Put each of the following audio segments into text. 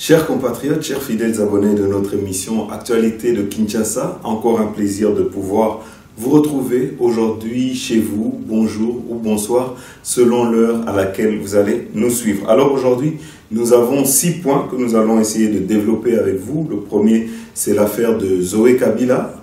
Chers compatriotes, chers fidèles abonnés de notre émission Actualité de Kinshasa, encore un plaisir de pouvoir vous retrouver aujourd'hui chez vous, bonjour ou bonsoir, selon l'heure à laquelle vous allez nous suivre. Alors aujourd'hui, nous avons 6 points que nous allons essayer de développer avec vous. Le premier, c'est l'affaire de Zoé Kabila.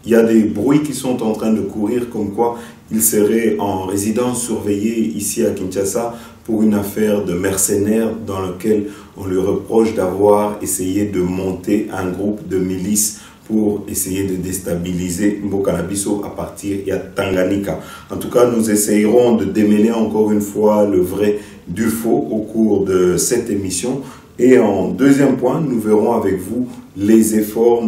Il y a des bruits qui sont en train de courir comme quoi il serait en résidence surveillée ici à Kinshasa pour une affaire de mercenaires dans laquelle on lui reproche d'avoir essayé de monter un groupe de milices pour essayer de déstabiliser Mbokanabiso à partir de Tanganyika. En tout cas, nous essayerons de démêler encore une fois le vrai du faux au cours de cette émission. Et en deuxième point, nous verrons avec vous les efforts,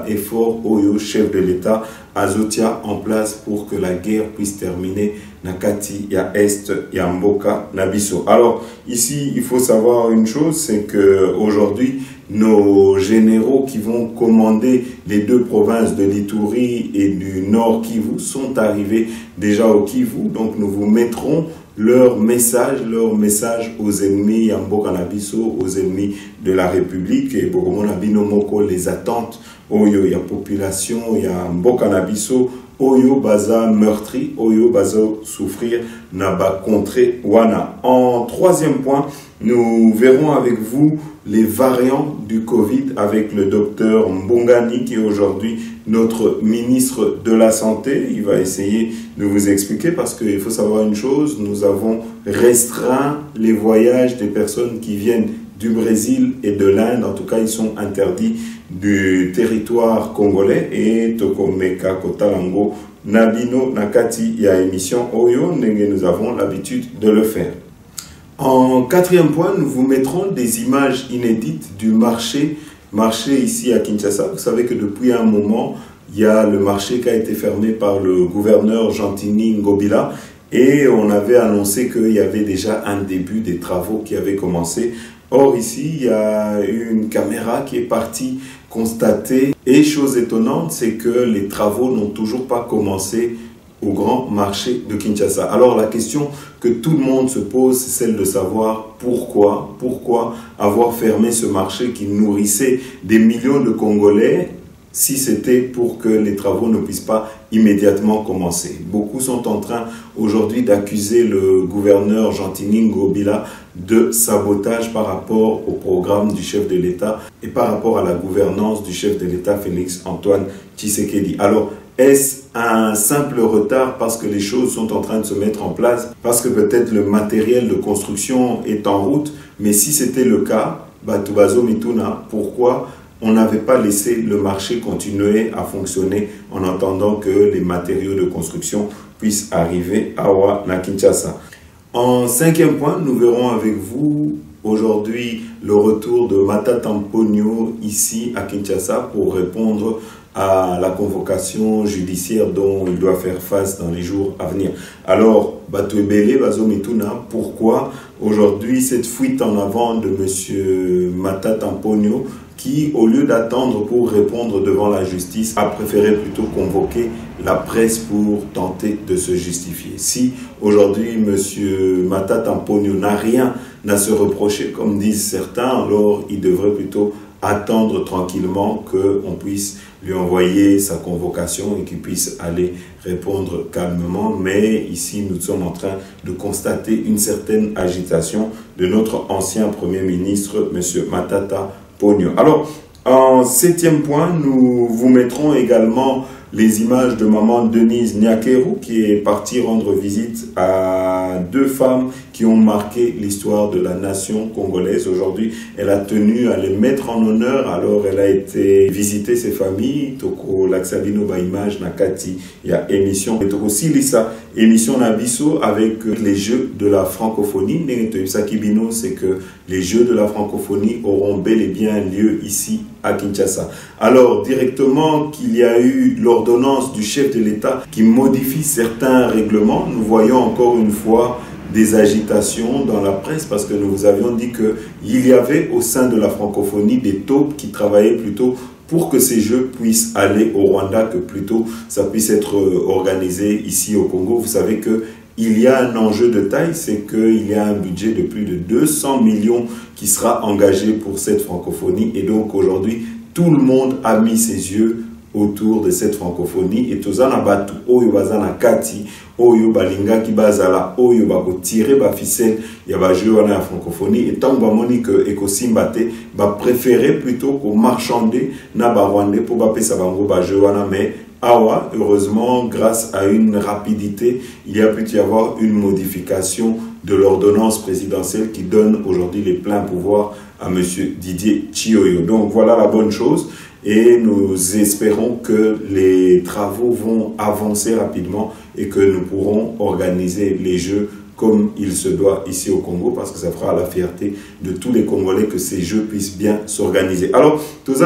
efforts Oyo, chef de l'État, Azotia en place pour que la guerre puisse terminer Nakati, ya Est, ya Mboka, Nabiso. Alors, ici, il faut savoir une chose, c'est que aujourd'hui, nos généraux qui vont commander les deux provinces de l'Ituri et du Nord Kivu sont arrivés déjà au Kivu. Donc, nous vous mettrons leur message aux ennemis Mboka Nabiso, aux ennemis de la République et Bogomonabino les attentes Oyo ya population ya Mboka Nabiso Oyo baza meurtri, Oyo baza souffrir naba contré wana. En troisième point, nous verrons avec vous les variants du Covid avec le docteur Mbongani qui est aujourd'hui notre ministre de la Santé. Il va essayer de vous expliquer parce qu'il faut savoir une chose, nous avons restreint les voyages des personnes qui viennent du Brésil et de l'Inde. En tout cas, ils sont interdits du territoire congolais et Tokomeka Kotalango Nabino Nakati ya émission Oyo, nous avons l'habitude de le faire. En quatrième point, nous vous mettrons des images inédites du marché ici à Kinshasa. Vous savez que depuis un moment, il y a le marché qui a été fermé par le gouverneur Gentini Ngobila et on avait annoncé qu'il y avait déjà un début des travaux qui avaient commencé. Or ici, il y a une caméra qui est partie constater et chose étonnante, c'est que les travaux n'ont toujours pas commencé au grand marché de Kinshasa. Alors la question que tout le monde se pose, c'est celle de savoir pourquoi avoir fermé ce marché qui nourrissait des millions de Congolais si c'était pour que les travaux ne puissent pas immédiatement commencer. Beaucoup sont en train aujourd'hui d'accuser le gouverneur Gentini Ngobila de sabotage par rapport au programme du chef de l'État et par rapport à la gouvernance du chef de l'État Félix Antoine Tshisekedi. Alors, est-ce un simple retard parce que les choses sont en train de se mettre en place, parce que peut-être le matériel de construction est en route, mais si c'était le cas, Batubazo Mituna, pourquoi on n'avait pas laissé le marché continuer à fonctionner en attendant que les matériaux de construction puissent arriver à Kinshasa. En cinquième point, nous verrons avec vous aujourd'hui le retour de Matata Mponyo ici à Kinshasa pour répondre à la convocation judiciaire dont il doit faire face dans les jours à venir. Alors, Batuebele, Bazomituna, pourquoi aujourd'hui cette fuite en avant de M. Matata Mponyo qui, au lieu d'attendre pour répondre devant la justice, a préféré plutôt convoquer la presse pour tenter de se justifier. Si aujourd'hui M. Matata Mponyo n'a rien à se reprocher, comme disent certains, alors il devrait plutôt attendre tranquillement qu'on puisse lui envoyer sa convocation et qu'il puisse aller répondre calmement. Mais ici, nous sommes en train de constater une certaine agitation de notre ancien Premier ministre, M. Matata Mponyo. Alors, en septième point, nous vous mettrons également les images de maman Denise Nyakeru qui est partie rendre visite à 2 femmes qui ont marqué l'histoire de la nation congolaise. Aujourd'hui, elle a tenu à les mettre en honneur. Alors, elle a été visiter ses familles. Toko Laksabino ba image Nakati, il y a émission. Et Toko Silisa, émission Nabiso avec les Jeux de la francophonie. Kibino, c'est que les Jeux de la francophonie auront bel et bien lieu ici à Kinshasa. Alors, directement qu'il y a eu l'ordonnance du chef de l'État qui modifie certains règlements, nous voyons encore une fois des agitations dans la presse parce que nous vous avions dit qu'il y avait au sein de la francophonie des taupes qui travaillaient plutôt pour que ces jeux puissent aller au Rwanda, que plutôt ça puisse être organisé ici au Congo. Vous savez que il y a un enjeu de taille, c'est qu'il y a un budget de plus de 200 millions qui sera engagé pour cette francophonie. Et donc aujourd'hui, tout le monde a mis ses yeux autour de cette francophonie. Et tozana batu oyo bazana kati, oyo balinga ki bazala, oyo bako tirer ba ficelle, ya ba jeu wana la francophonie. Et tant que bamoni que ekosimbate, ba préférer plutôt qu'au marchander na ba rwandais pour ba pesa bango ba jeu wana, mais awa, heureusement, grâce à une rapidité, il y a pu y avoir une modification de l'ordonnance présidentielle qui donne aujourd'hui les pleins pouvoirs à M. Didier Chioyo. Donc voilà la bonne chose et nous espérons que les travaux vont avancer rapidement et que nous pourrons organiser les Jeux comme il se doit ici au Congo, parce que ça fera la fierté de tous les Congolais que ces Jeux puissent bien s'organiser. Alors, est-ce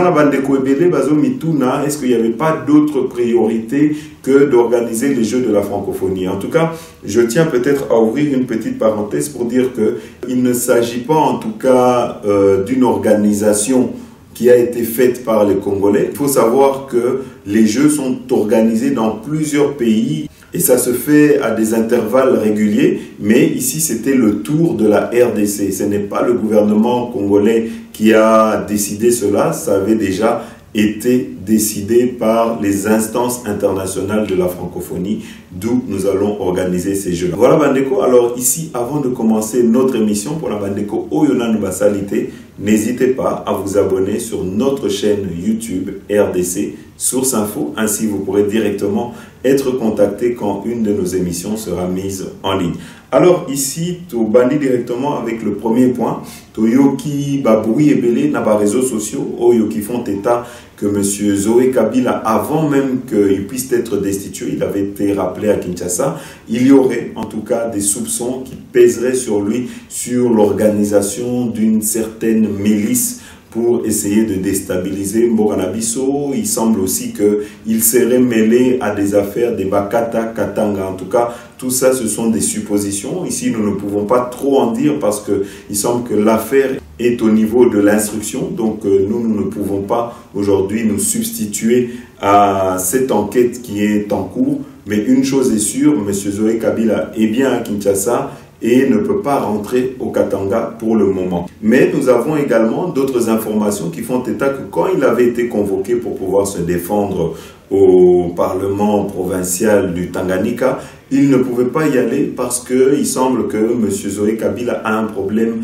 qu'il n'y avait pas d'autres priorités que d'organiser les Jeux de la francophonie? En tout cas, je tiens peut-être à ouvrir une petite parenthèse pour dire qu'il ne s'agit pas en tout cas d'une organisation qui a été faite par les Congolais. Il faut savoir que les Jeux sont organisés dans plusieurs pays et ça se fait à des intervalles réguliers, mais ici c'était le tour de la RDC. Ce n'est pas le gouvernement congolais qui a décidé cela, ça avait déjà été décidé par les instances internationales de la francophonie, d'où nous allons organiser ces Jeux. Voilà Bandeko, alors ici, avant de commencer notre émission pour la Bandeko Oyona Nubasalité, n'hésitez pas à vous abonner sur notre chaîne YouTube RDC Source Info, ainsi vous pourrez directement être contacté quand une de nos émissions sera mise en ligne. Alors ici, tu bandis directement avec le premier point. Toyoki Baboui et Belé n'a pas réseaux sociaux, qui font état que M. Zoé Kabila, avant même qu'il puisse être destitué, il avait été rappelé à Kinshasa, il y aurait en tout cas des soupçons qui pèseraient sur lui, sur l'organisation d'une certaine milice pour essayer de déstabiliser Mboganabiso. Il semble aussi qu'il serait mêlé à des affaires des Bakata Katanga. En tout cas, tout ça, ce sont des suppositions. Ici, nous ne pouvons pas trop en dire parce qu'il semble que l'affaire est au niveau de l'instruction. Donc, nous ne pouvons pas aujourd'hui nous substituer à cette enquête qui est en cours. Mais une chose est sûre, M. Zoé Kabila est bien à Kinshasa et ne peut pas rentrer au Katanga pour le moment. Mais nous avons également d'autres informations qui font état que quand il avait été convoqué pour pouvoir se défendre au Parlement provincial du Tanganyika, il ne pouvait pas y aller parce qu'il semble que M. Zoé Kabila a un problème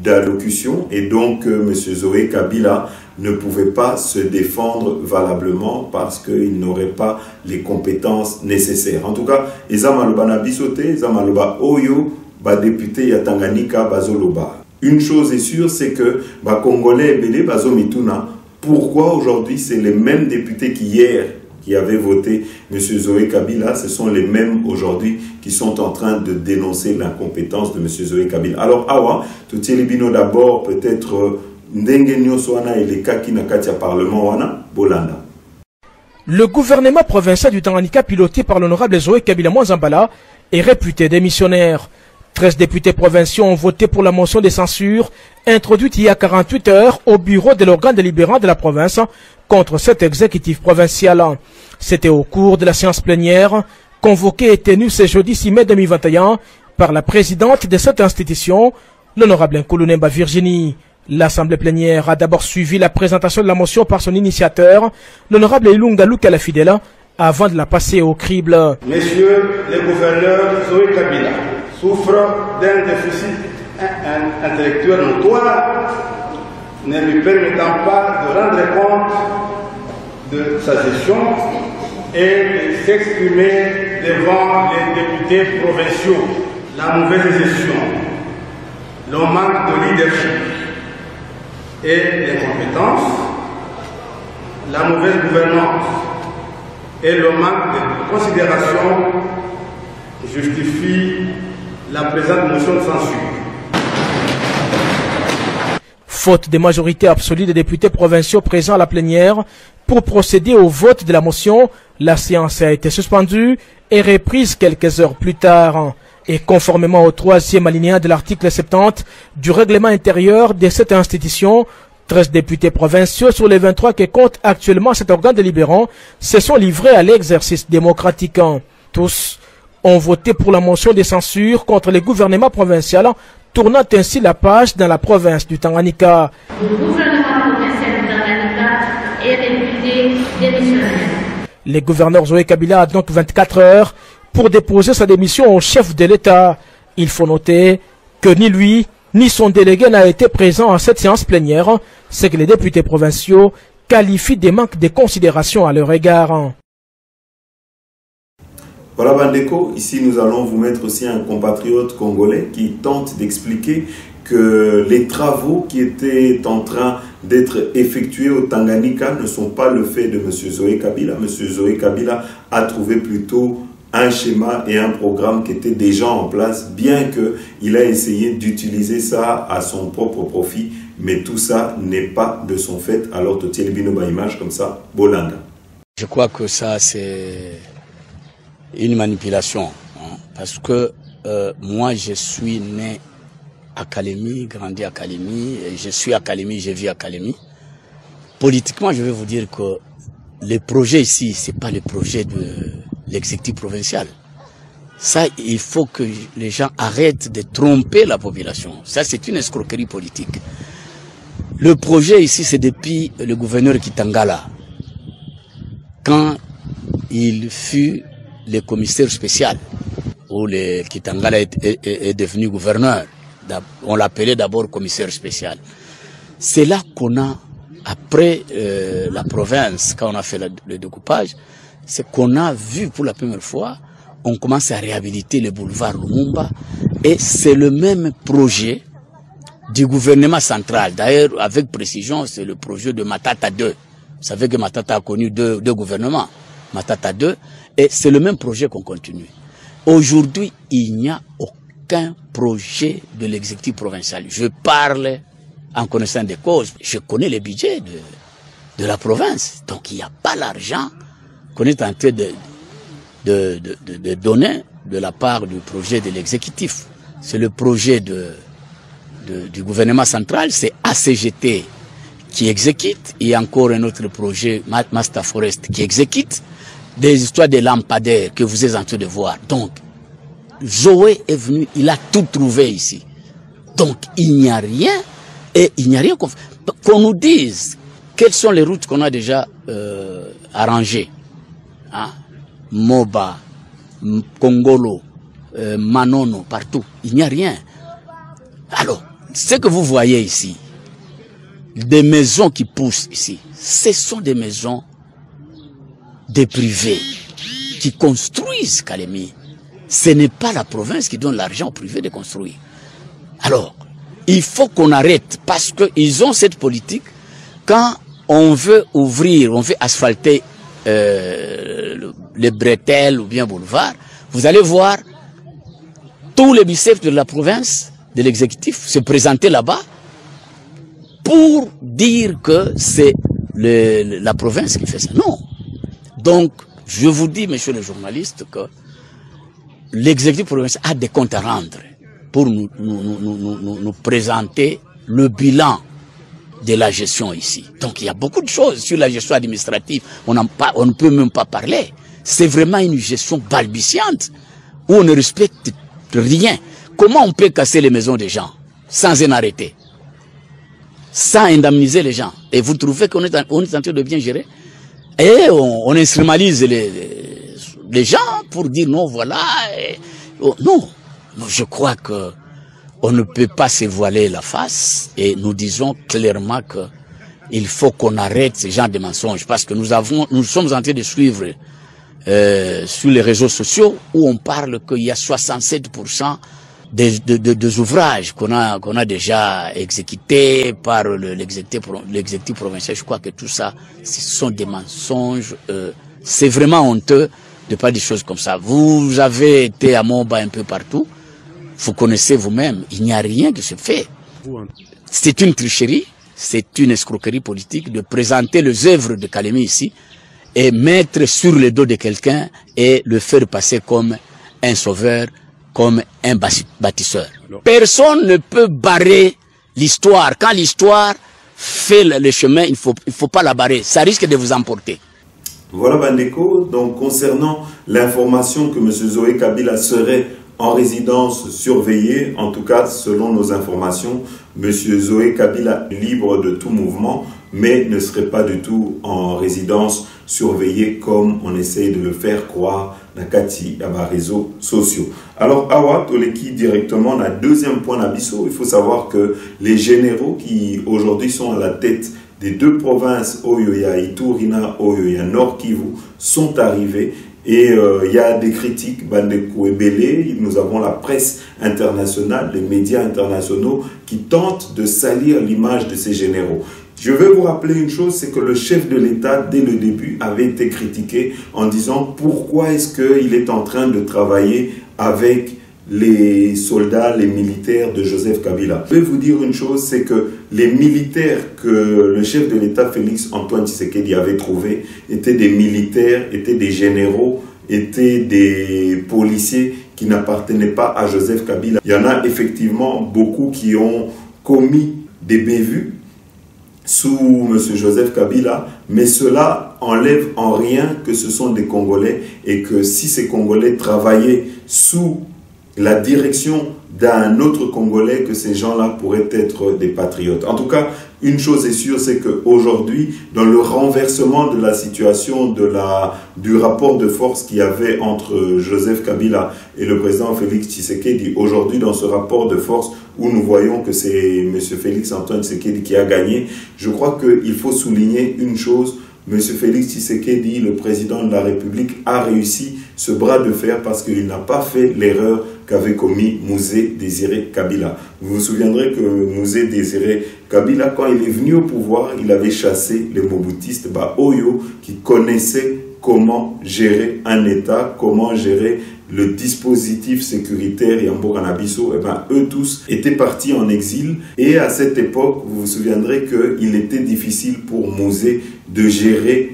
d'allocution et donc M. Zoé Kabila ne pouvait pas se défendre valablement parce qu'il n'aurait pas les compétences nécessaires. En tout cas, Ezamaloba na bisote, Ezamaloba Oyo, député ya Tanganyika bazoloba. Une chose est sûre, c'est que Congolais belé bazomituna. Pourquoi aujourd'hui c'est les mêmes députés qu'hier qui avaient voté M. Zoé Kabila, ce sont les mêmes aujourd'hui qui sont en train de dénoncer l'incompétence de M. Zoé Kabila. Alors awa, tout bino d'abord peut-être ndenge nyonso wana elekaki na kati ya parlement wana bolanda. Le gouvernement provincial du Tanganyika piloté par l'honorable Zoé Kabila Mwanzambala est réputé démissionnaire. 13 députés provinciaux ont voté pour la motion de censure introduite il y a 48 heures au bureau de l'organe délibérant de la province contre cet exécutif provincial. C'était au cours de la séance plénière convoquée et tenue ce jeudi 6 mai 2021 par la présidente de cette institution, l'honorable Nkulunemba Virginie. L'assemblée plénière a d'abord suivi la présentation de la motion par son initiateur, l'honorable Ilunga Luka Fidèle, avant de la passer au crible. Messieurs les gouverneurs Zoé Kabila souffre d'un déficit intellectuel notoire, ne lui permettant pas de rendre compte de sa gestion et de s'exprimer devant les députés provinciaux. La mauvaise gestion, le manque de leadership et les compétences, la mauvaise gouvernance et le manque de considération justifient la présente motion de censure. Faute de majorité absolue des députés provinciaux présents à la plénière pour procéder au vote de la motion, la séance a été suspendue et reprise quelques heures plus tard. Et conformément au 3e alinéa de l'article 70 du règlement intérieur de cette institution, 13 députés provinciaux sur les 23 qui comptent actuellement cet organe délibérant se sont livrés à l'exercice démocratique. Tous ont voté pour la motion de censure contre le gouvernement provincial, tournant ainsi la page dans la province du Tanganyika. Le gouvernement provincial du Tanganyika est réputé démissionnaire. Le gouverneur Zoé Kabila a donc 24 heures pour déposer sa démission au chef de l'État. Il faut noter que ni lui, ni son délégué n'a été présent à cette séance plénière, ce que les députés provinciaux qualifient de manque de considération à leur égard. Voilà Bandeko, ici nous allons vous mettre aussi un compatriote congolais qui tente d'expliquer que les travaux qui étaient en train d'être effectués au Tanganyika ne sont pas le fait de M. Zoé Kabila. M. Zoé Kabila a trouvé plutôt un schéma et un programme qui étaient déjà en place, bien qu'il a essayé d'utiliser ça à son propre profit, mais tout ça n'est pas de son fait. Alors, tu tiens une image comme ça, Bolanda. Je crois que ça, c'est une manipulation, hein, parce que moi, je suis né à Kalemi, grandi à Kalemi, je suis à Kalemi, je vis à Kalemi. Politiquement, je vais vous dire que les projets ici, c'est pas les projets de l'exécutif provincial. Ça, il faut que les gens arrêtent de tromper la population. Ça, c'est une escroquerie politique. Le projet ici, c'est depuis le gouverneur Kitangala. Quand il fut le commissaire spécial, où le Kitangala est devenu gouverneur, on l'appelait d'abord commissaire spécial. C'est là qu'on a, après la province, quand on a fait le découpage, c'est qu'on a vu pour la première fois, on commence à réhabiliter le boulevard Lumumba, et c'est le même projet du gouvernement central. D'ailleurs, avec précision, c'est le projet de Matata 2. Vous savez que Matata a connu deux gouvernements, Matata 2, et c'est le même projet qu'on continue. Aujourd'hui, il n'y a aucun projet de l'exécutif provincial. Je parle en connaissant des causes. Je connais les budgets de la province. Donc, il n'y a pas l'argent qu'on est en train de donner de la part du projet de l'exécutif. C'est le projet du gouvernement central, c'est ACGT qui exécute, et encore un autre projet, Master Forest, qui exécute, des histoires de lampadaires que vous êtes en train de voir. Donc, Zoé est venu, il a tout trouvé ici. Donc, il n'y a rien, et il n'y a rien qu'on nous dise quelles sont les routes qu'on a déjà arrangées. Hein? Moba, Kongolo, Manono, partout. Il n'y a rien. Alors, ce que vous voyez ici, des maisons qui poussent ici, ce sont des maisons des privés qui construisent Kalemi. Ce n'est pas la province qui donne l'argent aux privés de construire. Alors, il faut qu'on arrête, parce qu'ils ont cette politique. Quand on veut ouvrir, on veut asphalter les bretelles ou bien boulevard, vous allez voir tous les biceps de la province, de l'exécutif, se présenter là-bas pour dire que c'est la province qui fait ça. Non. Donc, je vous dis, messieurs les journalistes, que l'exécutif provincial a des comptes à rendre pour nous présenter le bilan de la gestion ici. Donc, il y a beaucoup de choses sur la gestion administrative. On ne peut même pas parler. C'est vraiment une gestion balbutiante où on ne respecte rien. Comment on peut casser les maisons des gens sans un arrêté, sans indemniser les gens? Et vous trouvez qu'on est en train de bien gérer? Et on instrumentalise les gens pour dire non, voilà. Non, je crois que on ne peut pas se voiler la face, et nous disons clairement que il faut qu'on arrête ce genre de mensonges, parce que nous sommes en train de suivre sur les réseaux sociaux où on parle qu'il y a 67% des ouvrages qu'on a déjà exécutés par l'exécutif provincial. Je crois que tout ça, ce sont des mensonges. C'est vraiment honteux de pas des choses comme ça. Vous avez été à Moba un peu partout. Vous connaissez vous-même, il n'y a rien qui se fait. C'est une tricherie, c'est une escroquerie politique de présenter les œuvres de Kalemi ici et mettre sur le dos de quelqu'un et le faire passer comme un sauveur, comme un bâtisseur. Personne ne peut barrer l'histoire. Quand l'histoire fait le chemin, il faut pas la barrer. Ça risque de vous emporter. Voilà Bandeko, donc concernant l'information que M. Zoé Kabila serait en résidence surveillée, en tout cas selon nos informations, M. Zoé Kabila libre de tout mouvement, mais ne serait pas du tout en résidence surveillée comme on essaye de le faire croire dans les réseaux sociaux. Alors, Awa, Toleki directement, on a deuxième point d'Abisso. Il faut savoir que les généraux qui aujourd'hui sont à la tête des deux provinces, Oyoya, Iturina, Oyoya, Nord Kivu, sont arrivés. Et il y a des critiques, Bandeko et Belé, nous avons la presse internationale, les médias internationaux qui tentent de salir l'image de ces généraux. Je vais vous rappeler une chose, c'est que le chef de l'État, dès le début, avait été critiqué en disant pourquoi est-ce qu'il est en train de travailler avec les soldats, les militaires de Joseph Kabila. Je vais vous dire une chose, c'est que les militaires que le chef de l'État, Félix Antoine Tshisekedi, avait trouvés, étaient des militaires, étaient des généraux, étaient des policiers qui n'appartenaient pas à Joseph Kabila. Il y en a effectivement beaucoup qui ont commis des bévues sous M. Joseph Kabila, mais cela enlève en rien que ce sont des Congolais et que si ces Congolais travaillaient sous la direction d'un autre Congolais, que ces gens-là pourraient être des patriotes. En tout cas, une chose est sûre, c'est qu'aujourd'hui, dans le renversement de la situation du rapport de force qu'il y avait entre Joseph Kabila et le président Félix Tshisekedi, aujourd'hui dans ce rapport de force où nous voyons que c'est M. Félix Antoine Tshisekedi qui a gagné, je crois qu'il faut souligner une chose. M. Félix Tshisekedi, le président de la République, a réussi ce bras de fer parce qu'il n'a pas fait l'erreur qu'avait commis Mouzé Désiré Kabila. Vous vous souviendrez que Mouzé Désiré Kabila, quand il est venu au pouvoir, il avait chassé les Mobutistes Oyo qui connaissaient comment gérer un État, comment gérer le dispositif sécuritaire Yambo Kanabiso. Et ben, eux tous étaient partis en exil. Et à cette époque, vous vous souviendrez qu'il était difficile pour Mouzé de gérer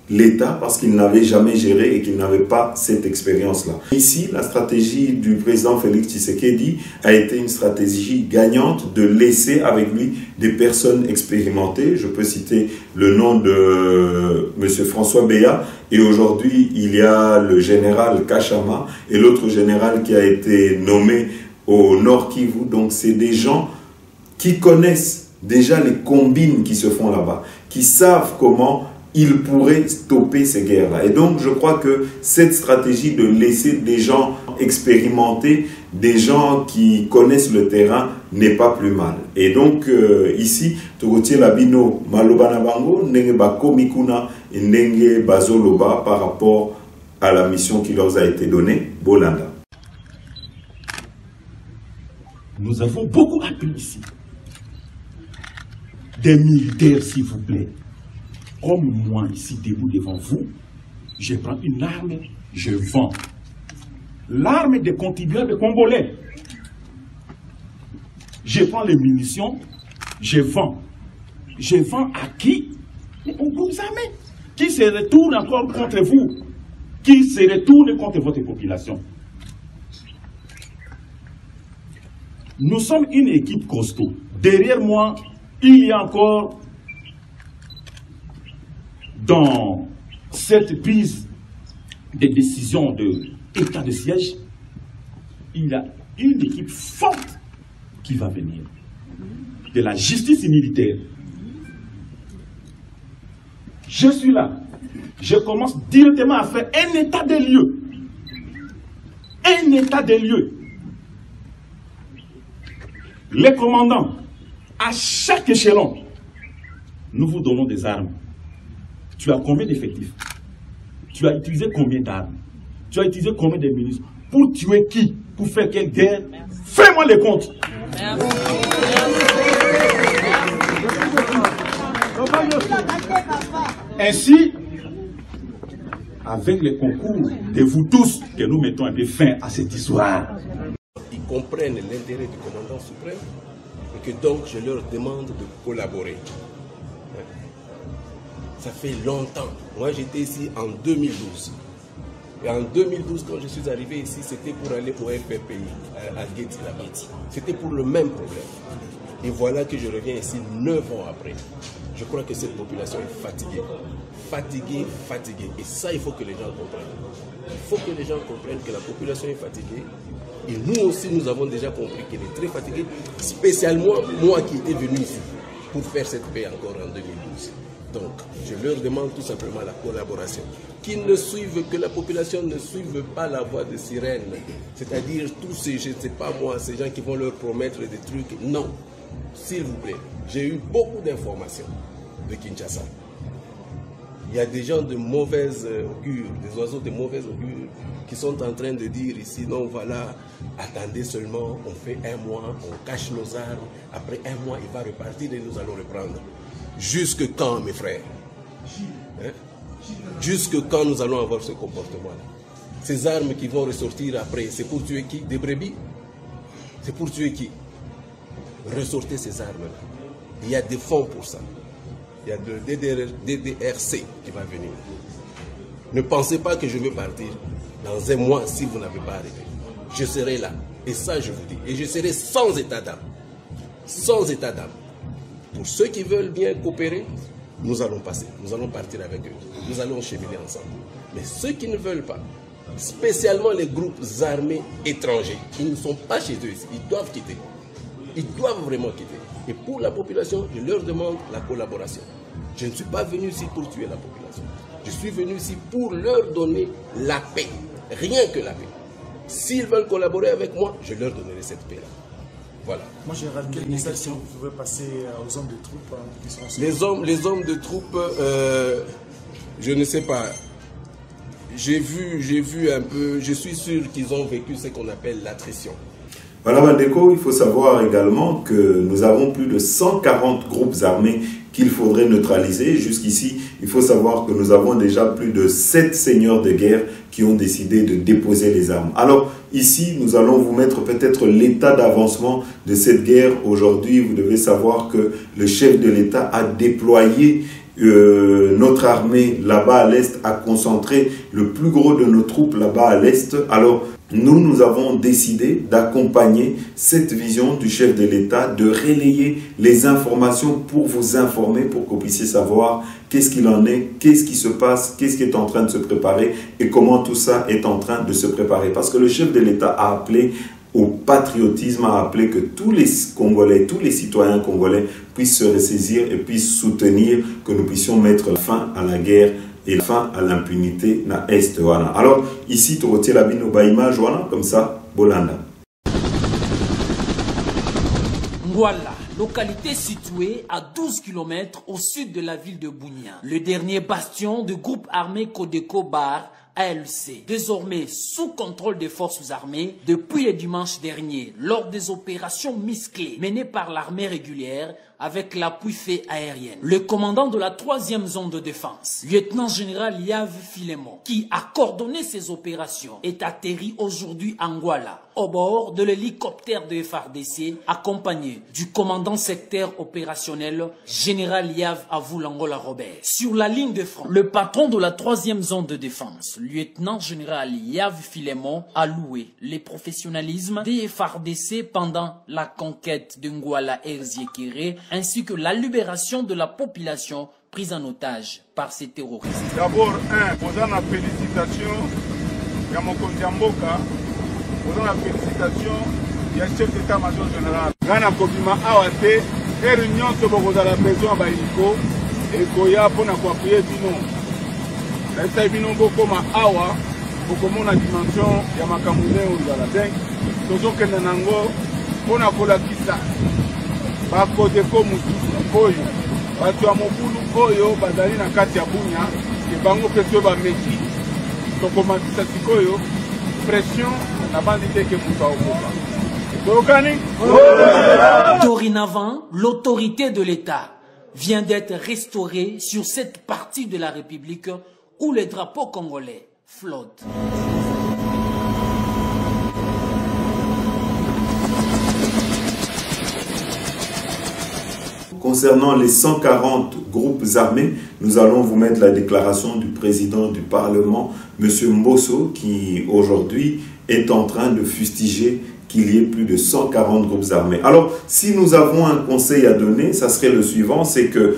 l'État parce qu'il n'avait jamais géré et qu'il n'avait pas cette expérience-là. Ici, la stratégie du président Félix Tshisekedi a été une stratégie gagnante de laisser avec lui des personnes expérimentées. Je peux citer le nom de M. François Béa et aujourd'hui, il y a le général Kachama et l'autre général qui a été nommé au Nord Kivu. Donc, c'est des gens qui connaissent déjà les combines qui se font là-bas, qui savent comment il pourrait stopper ces guerres-là. Et donc, je crois que cette stratégie de laisser des gens expérimentés, des gens qui connaissent le terrain, n'est pas plus mal. Et donc, ici, Togotier Labino, Malobana Bango, Nenge Bakomikuna et Nenge Bazoloba par rapport à la mission qui leur a été donnée, Bolanda. Nous avons beaucoup appris ici. Des militaires, s'il vous plaît. Comme moi, ici, debout devant vous, je prends une arme, je vends. L'arme des contribuables congolais. Je prends les munitions, je vends. Je vends à qui? Aux groupes armés. Qui se retourne encore contre vous? Qui se retourne contre votre population? Nous sommes une équipe costaud. Derrière moi, il y a encore dans cette prise de décision de état de siège, il y a une équipe forte qui va venir de la justice militaire. Je suis là. Je commence directement à faire un état des lieux. Un état des lieux. Les commandants, à chaque échelon, nous vous donnons des armes. Tu as combien d'effectifs? Tu as utilisé combien d'armes? Tu as utilisé combien de munitions? Pour tuer qui? Pour faire quelle guerre? Fais-moi les comptes. Ainsi, avec le concours de vous tous, que nous mettons un peu fin à cette histoire. Ils comprennent l'intérêt du commandant suprême et que donc je leur demande de collaborer. Ça fait longtemps. Moi, j'étais ici en 2012. Et en 2012, quand je suis arrivé ici, c'était pour aller au FPPI, à Guéti, là-bas. C'était pour le même problème. Et voilà que je reviens ici 9 ans après. Je crois que cette population est fatiguée. Fatiguée. Et ça, il faut que les gens comprennent. Il faut que les gens comprennent que la population est fatiguée. Et nous aussi, nous avons déjà compris qu'elle est très fatiguée. Spécialement moi qui étais venu ici pour faire cette paix encore en 2012. Donc, je leur demande tout simplement la collaboration. Qu'ils ne suivent, que la population ne suive pas la voie de sirène. C'est-à-dire tous ces, je ne sais pas moi, ces gens qui vont leur promettre des trucs. Non, s'il vous plaît. J'ai eu beaucoup d'informations de Kinshasa. Il y a des gens de mauvaise augure, des oiseaux de mauvaise augure qui sont en train de dire ici, non, voilà, attendez seulement, on fait un mois, on cache nos armes, après un mois, il va repartir et nous allons reprendre. Jusque quand, mes frères? Hein? Jusque quand nous allons avoir ce comportement-là? Ces armes qui vont ressortir après, c'est pour tuer qui? Des brebis? C'est pour tuer qui? Ressortez ces armes-là. Il y a des fonds pour ça. Il y a le DDRC qui va venir. Ne pensez pas que je vais partir dans un mois si vous n'avez pas arrêté. Je serai là. Et ça, je vous dis. Et je serai sans état d'âme. Sans état d'âme. Pour ceux qui veulent bien coopérer, nous allons passer. Nous allons partir avec eux. Nous allons cheminer ensemble. Mais ceux qui ne veulent pas, spécialement les groupes armés étrangers, qui ne sont pas chez eux, ils doivent quitter. Ils doivent vraiment quitter. Et pour la population, je leur demande la collaboration. Je ne suis pas venu ici pour tuer la population. Je suis venu ici pour leur donner la paix. Rien que la paix. S'ils veulent collaborer avec moi, je leur donnerai cette paix-là. Voilà. Moi, général, quel message vous pouvez passer aux hommes de troupes qui sont les hommes de troupes, je ne sais pas. J'ai vu un peu, je suis sûr qu'ils ont vécu ce qu'on appelle l'attrition. Voilà, Bandeko, il faut savoir également que nous avons plus de 140 groupes armés qu'il faudrait neutraliser. Jusqu'ici, il faut savoir que nous avons déjà plus de 7 seigneurs de guerre qui ont décidé de déposer les armes. Alors, ici, nous allons vous mettre peut-être l'état d'avancement de cette guerre. Aujourd'hui, vous devez savoir que le chef de l'État a déployé notre armée là-bas à l'Est, a concentré le plus gros de nos troupes là-bas à l'Est. Alors, nous avons décidé d'accompagner cette vision du chef de l'État, de relayer les informations pour vous informer, pour que vous puissiez savoir qu'est-ce qu'il en est, qu'est-ce qui se passe, qu'est-ce qui est en train de se préparer et comment tout ça est en train de se préparer. Parce que le chef de l'État a appelé au patriotisme, a appelé que tous les Congolais, tous les citoyens congolais puissent se ressaisir et puissent soutenir que nous puissions mettre fin à la guerre et fin à l'impunité na Est. Voilà. Alors, ici, tu retiens la bino baïma, voilà, comme ça, Bolanda. Ngwala, localité située à 12 km au sud de la ville de Bunia. Le dernier bastion du groupe armé Codeco Bar ALC, désormais sous contrôle des forces armées depuis le dimanche dernier, lors des opérations musclées menées par l'armée régulière avec l'appui fait aérien. Le commandant de la 3e zone de défense, lieutenant-général Yav Filemon, qui a coordonné ces opérations, est atterri aujourd'hui à Ngwala, au bord de l'hélicoptère de FARDC, accompagné du commandant secteur opérationnel, général Yav Avulangola Robert. Sur la ligne de front, le patron de la 3e zone de défense, lieutenant-général Yav Filemon, a loué le professionnalisme des FARDC pendant la conquête de Ngwala et Ziekere, ainsi que la libération de la population prise en otage par ces terroristes. D'abord, posant la félicitation à mon Kondiamboka, posant la félicitation au chef d'état-major général. Gana Kobima Awate, et réunion sur la maison à Baïko, et Goya pour appuyer Bino. La Bino Bokoma Awa, pour la dimension Yamakamune ou Zaladeng, toujours que Nanango, pour la Kisa. Bakodeko mutu oyo batu ya mokulu oyo bazali na kati ya Bunya ke bango peso ba meki tokomatisa sikoyo pression na bandi te ke mutu aokoka. Dorénavant, l'autorité de l'État vient d'être restaurée sur cette partie de la République où le drapeau congolais flotte. Concernant les 140 groupes armés, nous allons vous mettre la déclaration du président du Parlement, M. Mbosso, qui aujourd'hui est en train de fustiger qu'il y ait plus de 140 groupes armés. Alors, si nous avons un conseil à donner, ça serait le suivant, c'est que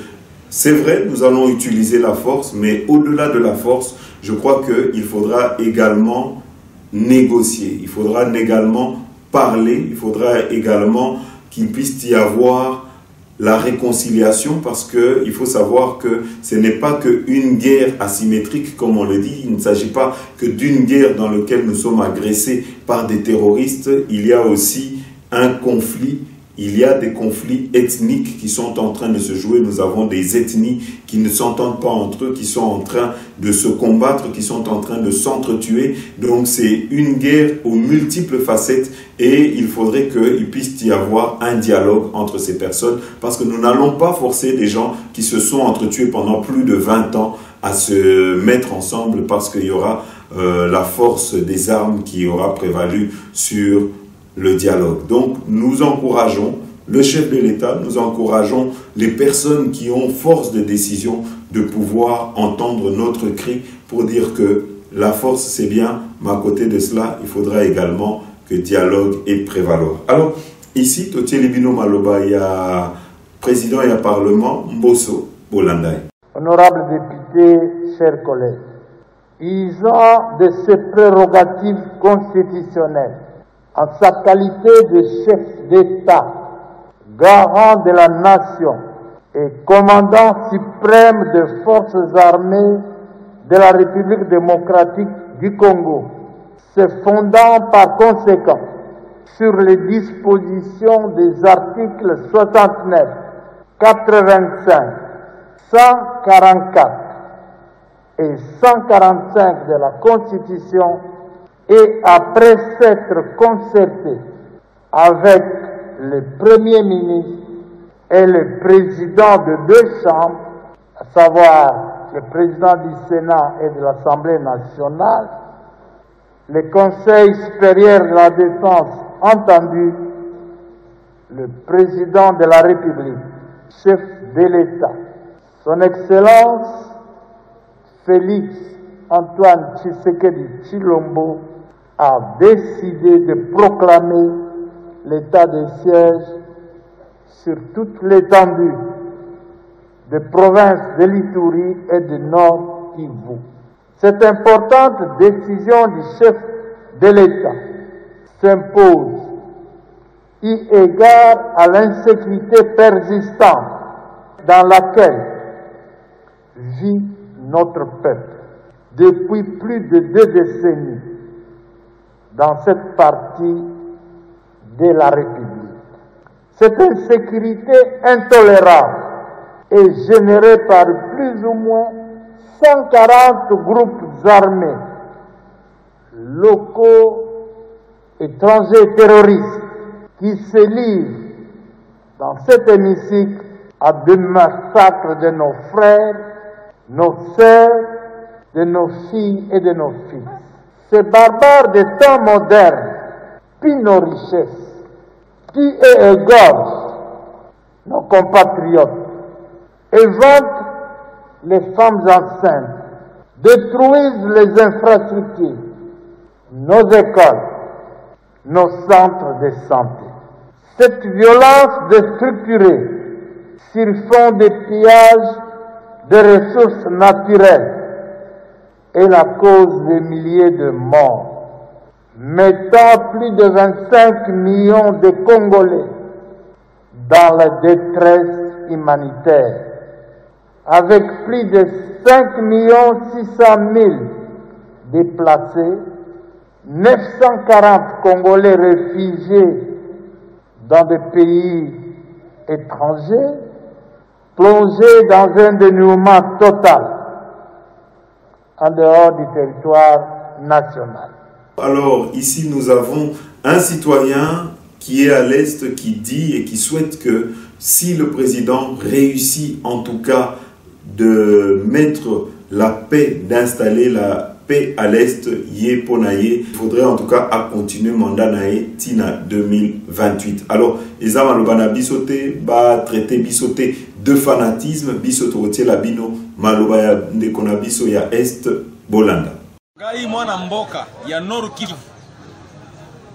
c'est vrai, nous allons utiliser la force, mais au-delà de la force, je crois qu'il faudra également négocier, il faudra également parler, il faudra également qu'il puisse y avoir la réconciliation, parce qu'il faut savoir que ce n'est pas qu'une guerre asymétrique, comme on le dit. Il ne s'agit pas que d'une guerre dans laquelle nous sommes agressés par des terroristes. Il y a aussi un conflit. Il y a des conflits ethniques qui sont en train de se jouer. Nous avons des ethnies qui ne s'entendent pas entre eux, qui sont en train de se combattre, qui sont en train de s'entretuer. Donc c'est une guerre aux multiples facettes et il faudrait qu'il puisse y avoir un dialogue entre ces personnes, parce que nous n'allons pas forcer des gens qui se sont entretués pendant plus de 20 ans à se mettre ensemble, parce qu'il y aura la force des armes qui aura prévalu sur le dialogue. Donc, nous encourageons le chef de l'État, nous encourageons les personnes qui ont force de décision de pouvoir entendre notre cri pour dire que la force c'est bien, mais à côté de cela, il faudra également que dialogue ait prévaloir. Alors, ici, Totier Libino Maloba, il y a président et parlement, Mbosso Bolandai. Honorables députés, chers collègues, usant de ses prérogatives constitutionnelles, en sa qualité de chef d'État, garant de la nation et commandant suprême des forces armées de la République démocratique du Congo, se fondant par conséquent sur les dispositions des articles 69, 85, 144 et 145 de la Constitution, et après s'être concerté avec le Premier ministre et le président de deux chambres, à savoir le président du Sénat et de l'Assemblée nationale, le Conseil supérieur de la défense entendu, le président de la République, chef de l'État, son Excellence Félix Antoine Tshisekedi Tshilombo, a décidé de proclamer l'état de siège sur toute l'étendue des provinces de l'Ituri et du Nord Kivu. Cette importante décision du chef de l'État s'impose eu égard à l'insécurité persistante dans laquelle vit notre peuple depuis plus de 2 décennies dans cette partie de la République. Cette insécurité intolérable est générée par plus ou moins 140 groupes armés, locaux, étrangers terroristes, qui se livrent dans cet hémicycle à des massacres de nos frères, nos sœurs, de nos filles et de nos fils. Ces barbares des temps modernes pillent nos richesses, pillent et égorgent nos compatriotes, éventrent les femmes enceintes, détruisent les infrastructures, nos écoles, nos centres de santé. Cette violence déstructurée sur fond de pillage des ressources naturelles est la cause des milliers de morts, mettant plus de 25 millions de Congolais dans la détresse humanitaire, avec plus de 5 600 000 déplacés, 940 Congolais réfugiés dans des pays étrangers, plongés dans un dénuement total en dehors du territoire national. Alors, ici, nous avons un citoyen qui est à l'Est, qui dit et qui souhaite que si le président réussit en tout cas de mettre la paix, d'installer la paix à l'Est, il faudrait en tout cas à continuer mandat nae tina 2028. Alors, Ezama Lobana bisoté, ba traité bisoté de fanatisme, bisoté la bino, maloba de konabiso ya Est, Bolanda. Gai mwana mboka ya Nord Kivu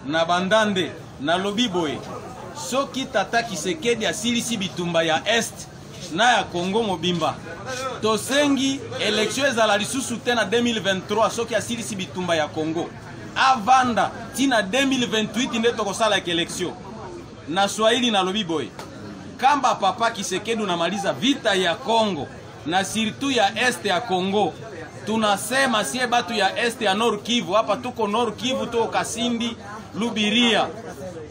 na bandande na lobi boye soki tata Kisekedi asilisi bitumba ya Est na ya Congo mobimba tosengi élection ezala lisusu te na 2023 soki asilisi bitumba ya Congo avanda tina 2028 nde tokosala élection na Swahili na lobi boye kamba papa Kisekedi unamaliza vita ya Congo na surtout ya Est ya Congo tunasema sie batu ya Est ya Nord Kivu hapa tuko Nord Kivu tuko Kasindi Lubiria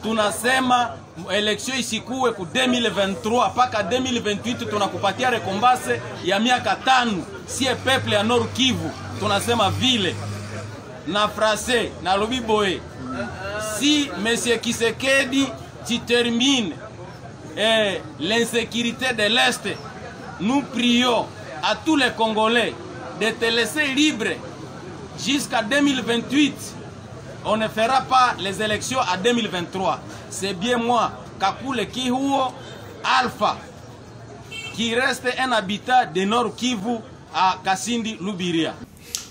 tunasema election isikuwe ku 2023 paka 2028 tunakupatia rekombase ya miaka 5 sie peuple ya Nord Kivu tunasema vile na français na lobi boye si monsieur Kisekedi tu termine l'insécurité de l'Est nous prions à tous les Congolais de te laisser libre jusqu'à 2028. On ne fera pas les élections à 2023. C'est bien moi, Kakule Kihuo Alpha, qui reste un habitat de Nord Kivu à Kasindi Lubiria.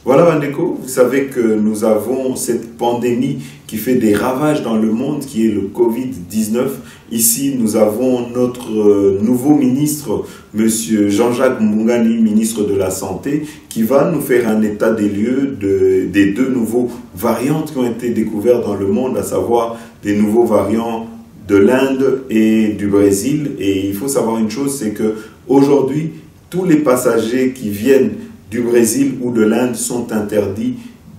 Voilà Bandeko, vous savez que nous avons cette pandémie qui fait des ravages dans le monde, qui est le Covid-19. Ici, nous avons notre nouveau ministre, Monsieur Jean-Jacques Mbungani, ministre de la Santé, qui va nous faire un état des lieux des 2 nouveaux variantes qui ont été découvertes dans le monde, à savoir des nouveaux variants de l'Inde et du Brésil. Et il faut savoir une chose, c'est que aujourd'hui, tous les passagers qui viennent du Brésil ou de l'Inde sont interdits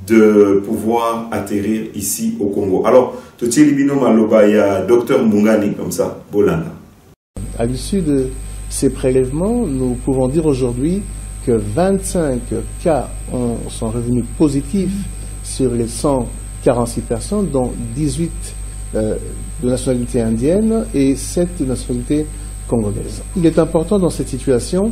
de pouvoir atterrir ici au Congo. Alors, Totieli Bino Maloba, il y a Dr Mbungani, comme ça, Bolanda. À l'issue de ces prélèvements, nous pouvons dire aujourd'hui que 25 cas sont revenus positifs sur les 146 personnes, dont 18 de nationalité indienne et 7 de nationalité congolaise. Il est important dans cette situation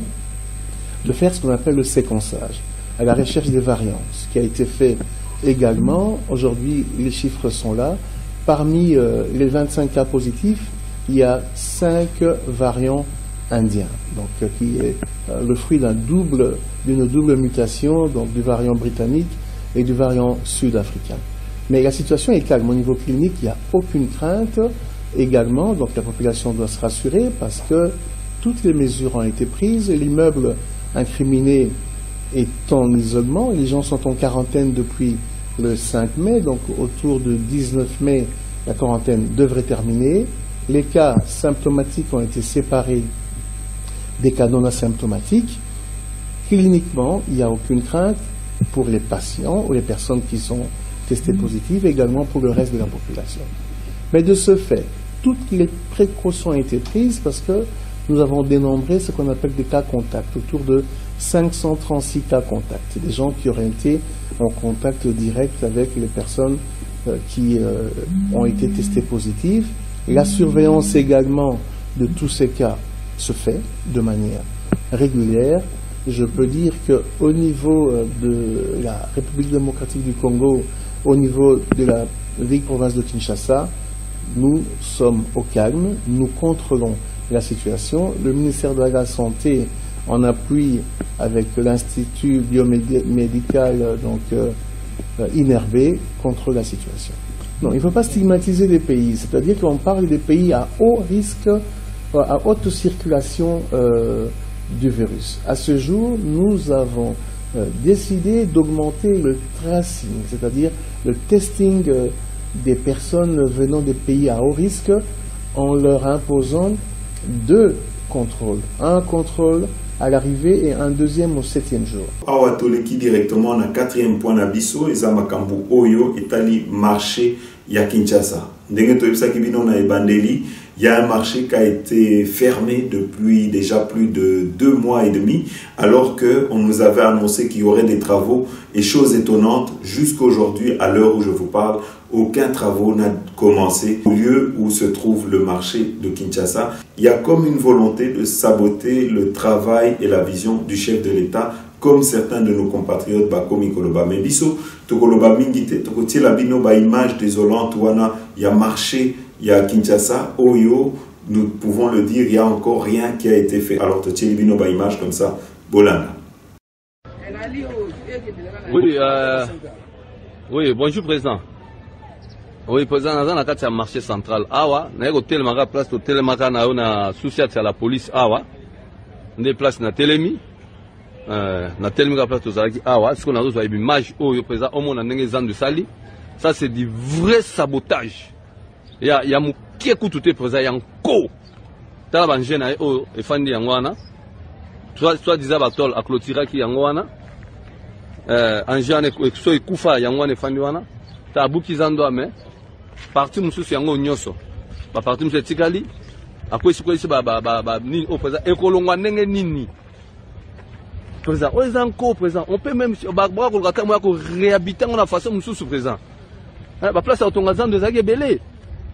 de faire ce qu'on appelle le séquençage, à la recherche des variants, ce qui a été fait également. Aujourd'hui, les chiffres sont là. Parmi les 25 cas positifs, il y a 5 variants indiens, donc qui est le fruit d'une double mutation, donc du variant britannique et du variant sud-africain. Mais la situation est calme. Au niveau clinique, il n'y a aucune crainte. Également, donc la population doit se rassurer parce que toutes les mesures ont été prises. L'immeuble incriminé est en isolement. Les gens sont en quarantaine depuis le 5 mai, donc autour de 19 mai, la quarantaine devrait terminer. Les cas symptomatiques ont été séparés des cas non asymptomatiques. Cliniquement, il n'y a aucune crainte pour les patients ou les personnes qui sont testées positives, également pour le reste de la population. Mais de ce fait, toutes les précautions ont été prises parce que nous avons dénombré ce qu'on appelle des cas contacts, autour de 536 cas contacts. Des gens qui auraient été en contact direct avec les personnes qui ont été testées positives. Et la surveillance également de tous ces cas se fait de manière régulière. Je peux dire qu'au niveau de la République démocratique du Congo, au niveau de la ville-province de Kinshasa, nous sommes au calme, nous contrôlons la situation. Le ministère de la Santé, en appui avec l'Institut biomédical INERB, contrôle la situation. Non, il ne faut pas stigmatiser les pays, c'est-à-dire qu'on parle des pays à haut risque, à haute circulation du virus. À ce jour, nous avons décidé d'augmenter le tracing, c'est-à-dire le testing des personnes venant des pays à haut risque en leur imposant 2 contrôles. Un contrôle à l'arrivée et un deuxième au 7e jour. Awa toleki directement na 4e point na biso eza makambo oyo etali marché ya Kinshasa. Ndenge toyebisaki bino na ebandeli, il y a un marché qui a été fermé depuis déjà plus de 2 mois et demi, alors qu'on nous avait annoncé qu'il y aurait des travaux. Et chose étonnante, jusqu'aujourd'hui, à l'heure où je vous parle, aucun travaux n'a commencé au lieu où se trouve le marché de Kinshasa. Il y a comme une volonté de saboter le travail et la vision du chef de l'État, comme certains de nos compatriotes Bakomi Koloba. Mais biso, Tokoloba Mingite, Tokotie la bino ba image désolante, wana, il y a marché, il y a Kinshasa, Oyo, nous pouvons le dire, il n'y a encore rien qui a été fait. Alors, Tokotie bino ba image comme ça, Bolanda. Oui, oui, bonjour président. Oui, président, dans un marché central. Awa, na hôtel mara place hôtel mara na ona souci à la police awa. Des places na telemi. Na telemi la place tozalaki awa, ce qu'on a reçu image au président au monde ndenge zan de sali. Ça c'est du vrai sabotage. Il y a mu qui écoute tout président yanko. Tala banjena o efandi yangwana. Soit disait batol à clôturer qui yangwana. Anjane so ikufa yangwana efandi wana. Ta buki zando ame. Parti mususu yango nyoso. Ba parti mususu tikali. Akwai sikoisi ba ni au président ekolongwa ndenge nini. Président, on peut même réhabiter la façon mususu président. La place à Tonga Zando zaki belé.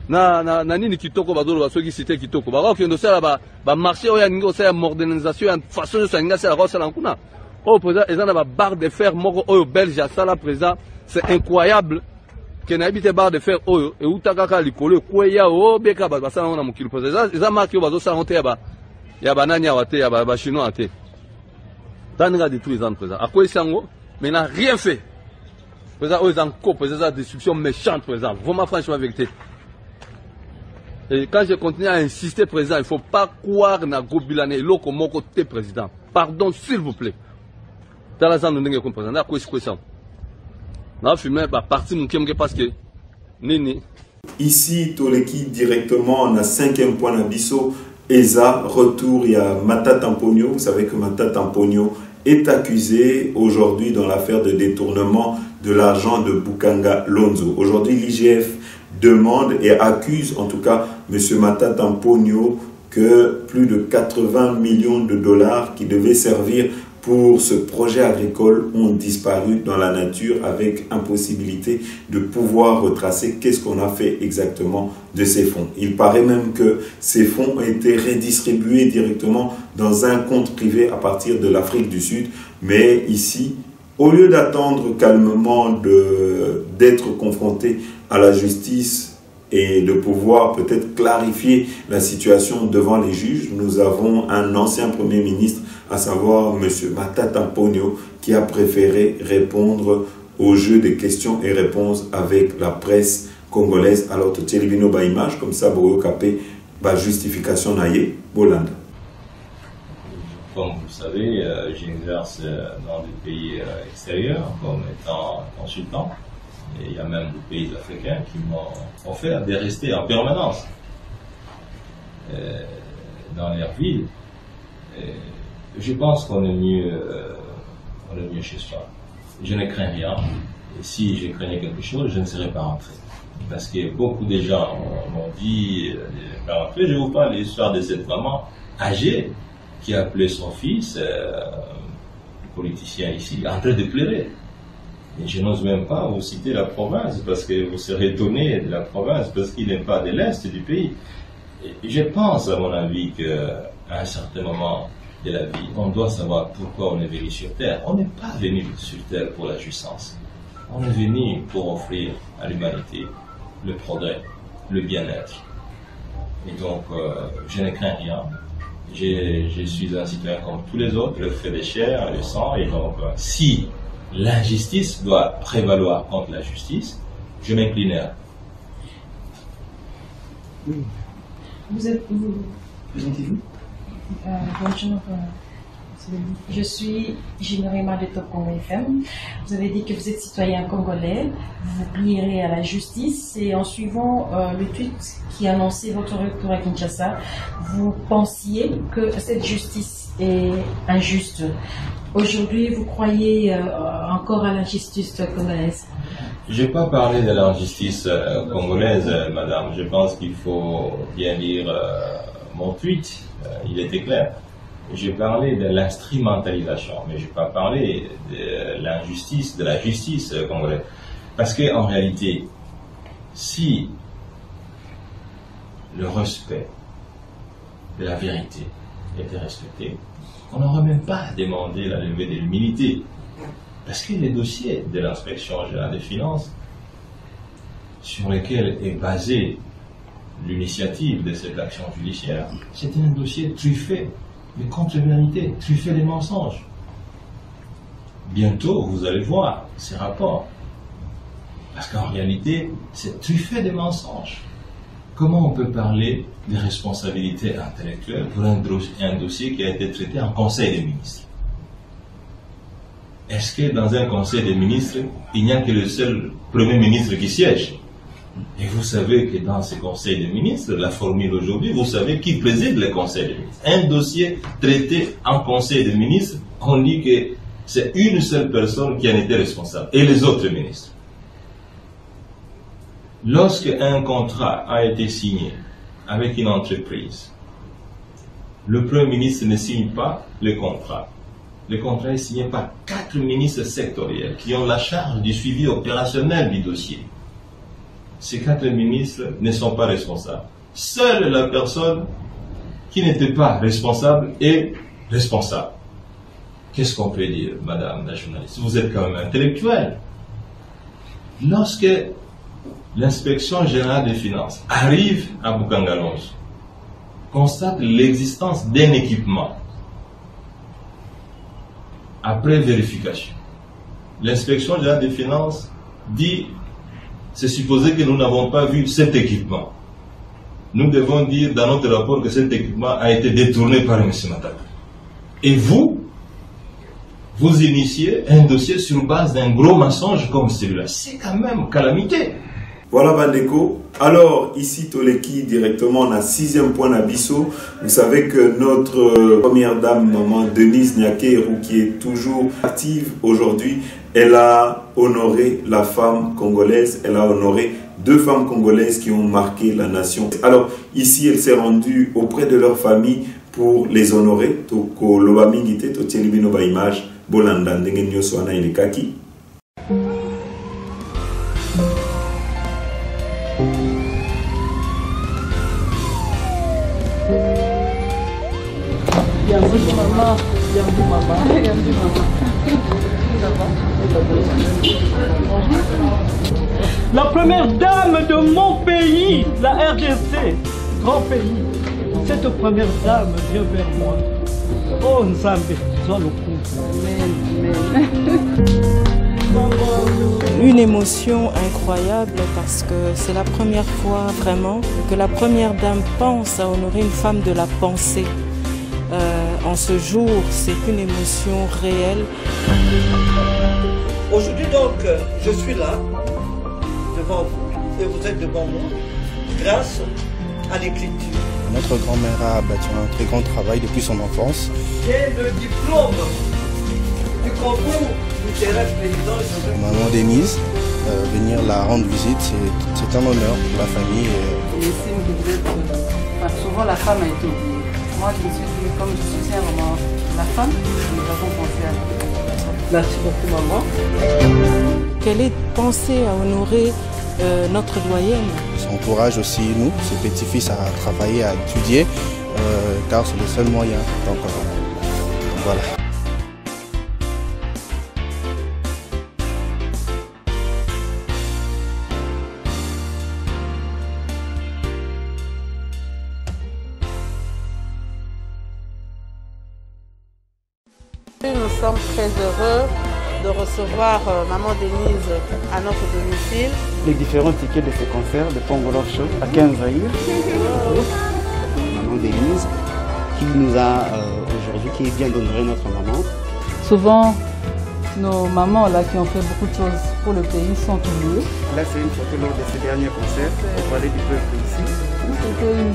Na nini kitoko badolo basoki cité kitoko. Ba ko ndo sala ba marché oya ningo sala modernisation en façon de salinga sala ko sala nkuna. Oh président, ezana ba barre de fer moko oyo belge sala président, c'est incroyable. Que na habite barre de fer oyo e utakaka likolo kweya o beka ba sala na mukilo président. Eza marque bazo sala honte ya ba nani awate ya ba chinois ate. Tanega de tous les ans président. À quoi il s'en mais il n'a rien fait. Président, ils ont coupé président, destruction méchante président. Vraiment franchement vérité. Et quand je continue à insister président, il ne faut pas croire na gobilane loko moko te président. Pardon s'il vous plaît. Dans la zone de n'engue comme président, à quoi il s'en na fumé ba parti mon qui parce que nini. Ici Toleki directement on a 5e point d'Abisso. ESA, retour, il y a Mata Tamponio. Vous savez que Mata Tamponio est accusé aujourd'hui dans l'affaire de détournement de l'argent de Bukanga Lonzo. Aujourd'hui, l'IGF demande et accuse, en tout cas, M. Mata Tamponio, que plus de 80 millions de dollars qui devaient servir pour ce projet agricole ont disparu dans la nature avec impossibilité de pouvoir retracer qu'est-ce qu'on a fait exactement de ces fonds. Il paraît même que ces fonds ont été redistribués directement dans un compte privé à partir de l'Afrique du Sud. Mais ici, au lieu d'attendre calmement d'être confronté à la justice et de pouvoir peut-être clarifier la situation devant les juges, nous avons un ancien Premier ministre, à savoir M. Mata Tamponio, qui a préféré répondre au jeu des questions et réponses avec la presse congolaise. Alors, tu as une image comme ça, pour capter la justification naïe, Bolanda. Comme vous le savez, j'exerce dans des pays extérieurs comme étant consultant. Et il y a même des pays africains qui m'ont offert de rester en permanence dans leur ville. Je pense qu'on est mieux chez soi. Je ne crains rien. Et si je craignais quelque chose, je ne serais pas rentré. Parce que beaucoup de gens m'ont dit de ne pas rentrer. Je vous parle de l'histoire de cette maman âgée qui a appelé son fils, politicien ici, en train de pleurer. Et je n'ose même pas vous citer la province parce que vous serez étonné de la province parce qu'il n'est pas de l'Est du pays. Et je pense, à mon avis, qu'à un certain moment de la vie, on doit savoir pourquoi on est venu sur Terre. On n'est pas venu sur Terre pour la jouissance. On est venu pour offrir à l'humanité le progrès, le bien-être. Et donc, je ne crains rien. Je suis un citoyen comme tous les autres, le fait de chair, le sang. Et donc, si l'injustice doit prévaloir contre la justice, je m'inclinerai. Présentez-vous. Bonjour. Je suis Généralement de Top Congo FM. Vous avez dit que vous êtes citoyen congolais. Vous plierez à la justice et en suivant le tweet qui annonçait votre retour à Kinshasa, vous pensiez que cette justice est injuste. Aujourd'hui, vous croyez encore à la justice congolaise? Je n'ai pas parlé de l'injustice congolaise, madame. Je pense qu'il faut bien lire mon tweet. Il était clair. J'ai parlé de l'instrumentalisation, mais je n'ai pas parlé de l'injustice, de la justice congolaise. Parce qu'en réalité, si le respect de la vérité était respecté, on n'aurait même pas demandé la levée de l'immunité. Parce que les dossiers de l'inspection générale des finances, sur lesquels est basée l'initiative de cette action judiciaire, c'était un dossier truffé de contre-vérité, truffé des mensonges. Bientôt, vous allez voir ces rapports Parce qu'en réalité, c'est truffé de mensonges. Comment on peut parler de responsabilité intellectuelle pour un dossier qui a été traité en Conseil des ministres? Est-ce que dans un Conseil des ministres, il n'y a que le seul Premier ministre qui siège? Et vous savez que dans ce Conseil des ministres, la formule aujourd'hui, vous savez qui préside le Conseil des ministres. Un dossier traité en Conseil des ministres, on dit que c'est une seule personne qui en était responsable, et les autres ministres. Lorsque un contrat a été signé avec une entreprise, le Premier ministre ne signe pas le contrat. Le contrat est signé par 4 ministres sectoriels qui ont la charge du suivi opérationnel du dossier. Ces 4 ministres ne sont pas responsables. Seule la personne qui n'était pas responsable est responsable. Qu'est-ce qu'on peut dire, madame la journaliste? Vous êtes quand même intellectuelle. Lorsque l'inspection générale des finances arrive à Boukangalonge, constate l'existence d'un équipement. Après vérification, l'inspection générale des finances dit: c'est supposé que nous n'avons pas vu cet équipement. Nous devons dire dans notre rapport que cet équipement a été détourné par M. Mataka. Et vous initiez un dossier sur base d'un gros mensonge comme celui-là. C'est quand même calamité. Voilà Bandeko. Alors ici Toleki directement on a 6e point d'Abisso. Vous savez que notre première dame, maman Denise Nyakeru, qui est toujours active aujourd'hui, elle a honoré la femme congolaise, elle a honoré 2 femmes congolaises qui ont marqué la nation. Alors ici elle s'est rendue auprès de leur famille pour les honorer. Toko lobamingite to tielibino ba image bolanda ndenge nyoso ana ilekaki. Bienvenue maman, bienvenue maman, bienvenue maman. La première dame de mon pays, la RDC, grand pays. Cette première dame vient vers moi. Oh Nzambe, sois le coup. Une émotion incroyable parce que c'est la première fois vraiment que la première dame pense à honorer une femme de la pensée. En ce jour, c'est une émotion réelle. Aujourd'hui donc, je suis là, devant vous, et vous êtes devant moi, grâce à l'écriture. Notre grand-mère a bâti un très grand travail depuis son enfance. J'ai le diplôme du concours littéraire président. Maman Denise, venir la rendre visite, c'est un honneur pour la famille. L'estime que vous êtes, souvent la femme a été oubliée. Moi, je me suis dit, comme je suis un roman, la femme, nous avons pensé à ça. Merci beaucoup, maman. Quelle est pensée à honorer notre doyenne? Ça encourage aussi nous, ses petits-fils, à travailler, à étudier, car c'est le seul moyen. Donc voilà. Nous sommes très heureux de recevoir Maman Denise à notre domicile. Les différents tickets de ce concert de Pongolo Show à 15 Zahir. Maman Denise qui nous a aujourd'hui, qui vient d'honorer notre maman. Souvent, nos mamans là, qui ont fait beaucoup de choses pour le pays sont oubliées. Là, c'est une photo lors de ce dernier concert au Palais du Peuple ici. C'était une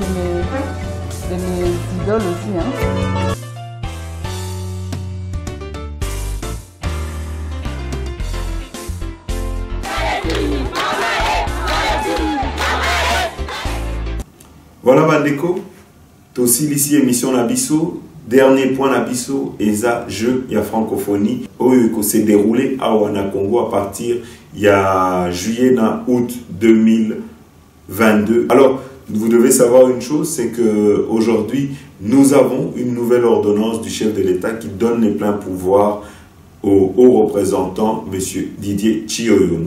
de mes idoles aussi. Hein. Voilà Bandeko, aussi ici émission Nabiso, dernier point Nabiso, et ça jeu il y a francophonie, où s'est déroulé à Ouana Congo à partir il y a juillet na août 2022. Alors vous devez savoir une chose, c'est que aujourd'hui nous avons une nouvelle ordonnance du chef de l'État qui donne les pleins pouvoirs au haut représentant, M. Didier Chioyo.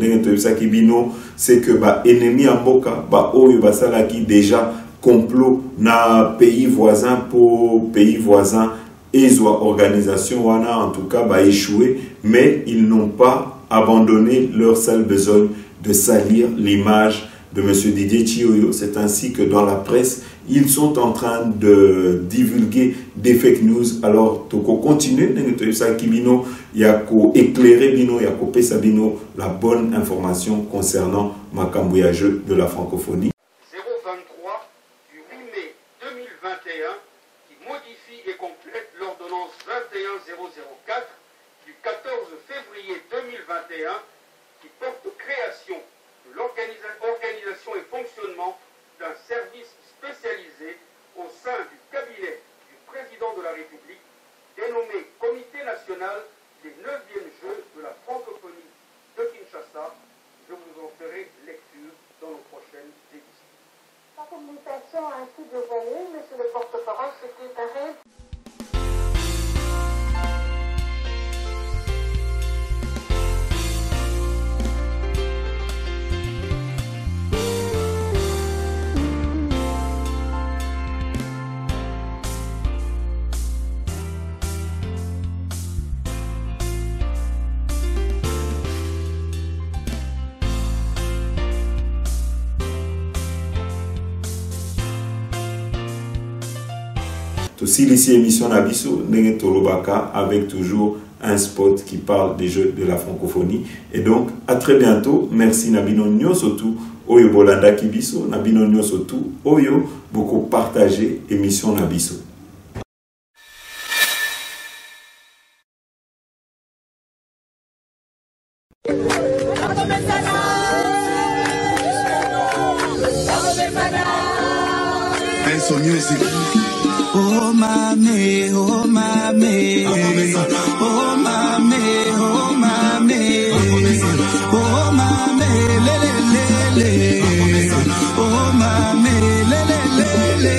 C'est que ennemi à Mboka, Oyo Basalaki déjà complot na pays voisin pour pays voisin et soit organisation wana en tout cas échoué, mais ils n'ont pas abandonné leur seule besogne de salir l'image de M. Didier Chioyo. C'est ainsi que dans la presse, ils sont en train de divulguer des fake news. Alors, toko continue, il y a qu'à éclairer bino, il y a qu'à pesa bino la bonne information concernant Makambo ya jeu de la francophonie. 023 du 8 mai 2021 qui modifie et complète l'ordonnance 21004 du 14 février 2021 qui porte création de l'organisation et fonctionnement d'un service spécialisé au sein du cabinet du président de la République dénommé Comité national des 9e Jeux de la francophonie de Kinshasa. Je vous en ferai lecture dans nos prochaines éditions. La communication ainsi dévoilée, monsieur le porte-parole, secrétaire. Aussi, ici, émission Nabiso, Nenge Tolobaka, avec toujours un spot qui parle des jeux de la francophonie. Et donc, à très bientôt. Merci Nabino Nyosotu, Oyo Bolanda Kibiso, Nabino Nyosotu, Oyo, beaucoup partagé, émission Nabiso. Oh mame, oh mame, oh mame, oh mame, oh mame, lele lele, oh mame, lele lele.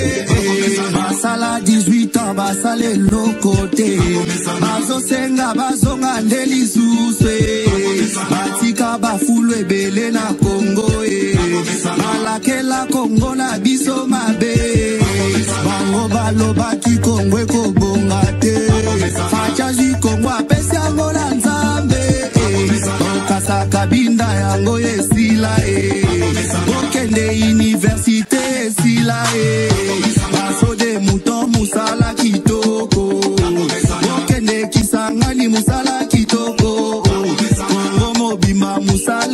Basala 18 ans, basale lokote, bazo senga bazonga ndeli suse, batika bafulu ebele na Congo malakela Congo na biso mabe. Bango baloba ki Kongo ekobonga te, fachazi Kongo apesi yango na Nzambe, okasa kabinda yango esila okende universite esila basode muto musala kitoko, okende Kisangani musala kitoko, Kongo mobimba musala